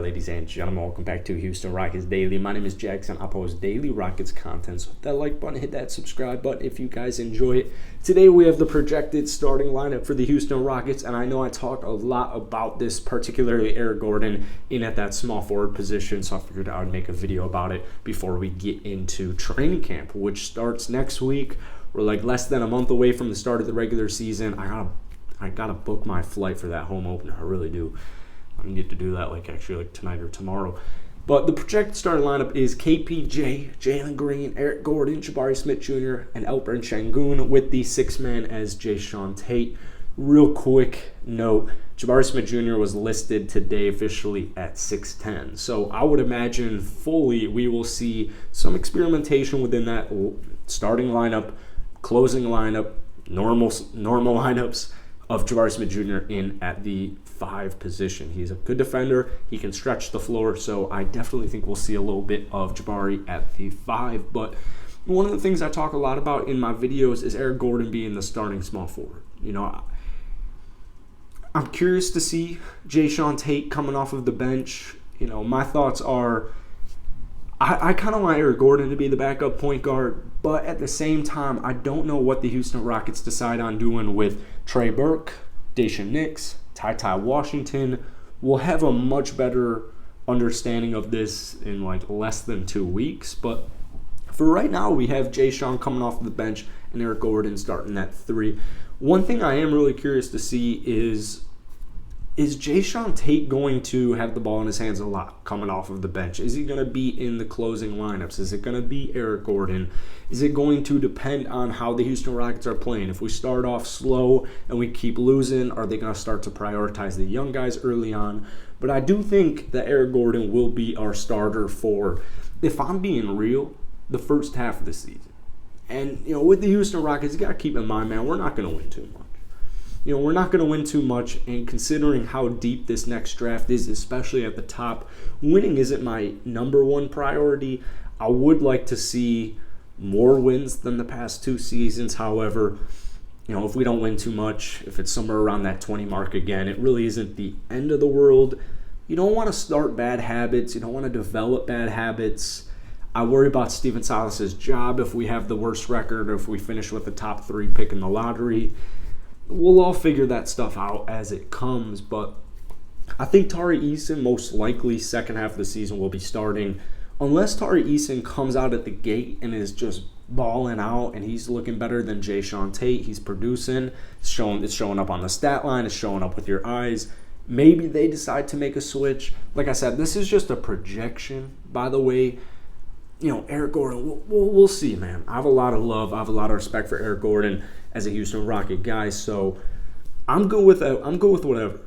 ladies and gentlemen, welcome back to Houston Rockets Daily. My name is Jackson. I post daily Rockets content, so hit that like button, hit that subscribe button if you guys enjoy it. Today we have the projected starting lineup for the Houston Rockets, and I know I talked a lot about this, particularly Eric Gordon in at that small forward position, so I figured I would make a video about it before we get into training camp, which starts next week. We're like less than a month away from the start of the regular season. I gotta book my flight for that home opener. I really do. I need to do that actually tonight or tomorrow. But the projected starting lineup is KPJ, Jalen Green, Eric Gordon, Jabari Smith Jr., and Alperen Sengun, with the sixth man as Jae'Sean Tate. Real quick note, Jabari Smith Jr. was listed today officially at 6'10". So I would imagine fully we will see some experimentation within that starting lineup, closing lineup, normal lineups of Jabari Smith Jr. in at the 5 position. He's a good defender. He can stretch the floor, so I definitely think we'll see a little bit of Jabari at the 5. But one of the things I talk a lot about in my videos is Eric Gordon being the starting small forward. You know, I'm curious to see Jae'Sean Tate coming off of the bench. You know, my thoughts are I kind of want Eric Gordon to be the backup point guard, but at the same time, I don't know what the Houston Rockets decide on doing with Trey Burke, Daishen Nix, Ty Washington. We'll have a much better understanding of this in less than 2 weeks, but for right now, we have Jae'Sean coming off the bench and Eric Gordon starting at 3. One thing I am really curious to see is Jae'Sean Tate going to have the ball in his hands a lot coming off of the bench? Is he going to be in the closing lineups? Is it going to be Eric Gordon? Is it going to depend on how the Houston Rockets are playing? If we start off slow and we keep losing, are they going to start to prioritize the young guys early on? But I do think that Eric Gordon will be our starter for, if I'm being real, the first half of the season. And, you know, with the Houston Rockets, you got to keep in mind, man, we're not going to win too much. You know, we're not going to win too much, and considering how deep this next draft is, especially at the top, winning isn't my number one priority. I would like to see more wins than the past 2 seasons. However, you know, if we don't win too much, if it's somewhere around that 20 mark again, it really isn't the end of the world. You don't want to start bad habits. You don't want to develop bad habits. I worry about Stephen Silas's job if we have the worst record or if we finish with the top 3 pick in the lottery. We'll all figure that stuff out as it comes, but I think Tari Eason most likely second half of the season will be starting. Unless Tari Eason comes out at the gate and is just balling out and he's looking better than Jae'Sean Tate, he's producing, it's showing up on the stat line, it's showing up with your eyes. Maybe they decide to make a switch. Like I said, this is just a projection, by the way. You know, Eric Gordon, we'll see, man. I have a lot of love. I have a lot of respect for Eric Gordon as a Houston Rocket guy, so I'm good with that. I'm good with whatever.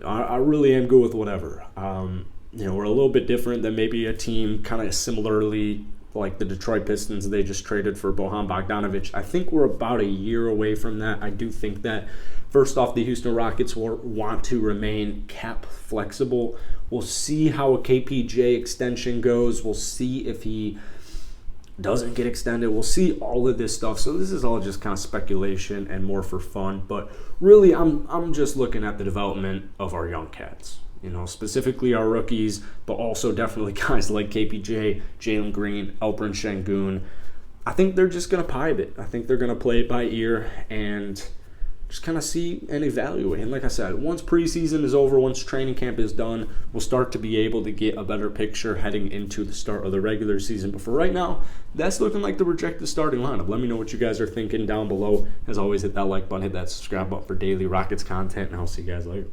I really am good with whatever. You know, we're a little bit different than maybe a team kind of similarly like the Detroit Pistons. They just traded for Bojan Bogdanovic. I think we're about a year away from that. I do think that, first off, the Houston Rockets will want to remain cap flexible. We'll see how a KPJ extension goes. We'll see if he doesn't get extended. We'll see all of this stuff. So this is all just kind of speculation and more for fun. But really, I'm just looking at the development of our young cats. You know, specifically our rookies, but also definitely guys like KPJ, Jalen Green, Alperen Sengun. I think they're just going to pipe it. I think they're going to play it by ear and just kind of see and evaluate. And like I said, once preseason is over, once training camp is done, we'll start to be able to get a better picture heading into the start of the regular season. But for right now, that's looking like the projected starting lineup. Let me know what you guys are thinking down below. As always, hit that like button, hit that subscribe button for daily Rockets content, and I'll see you guys later.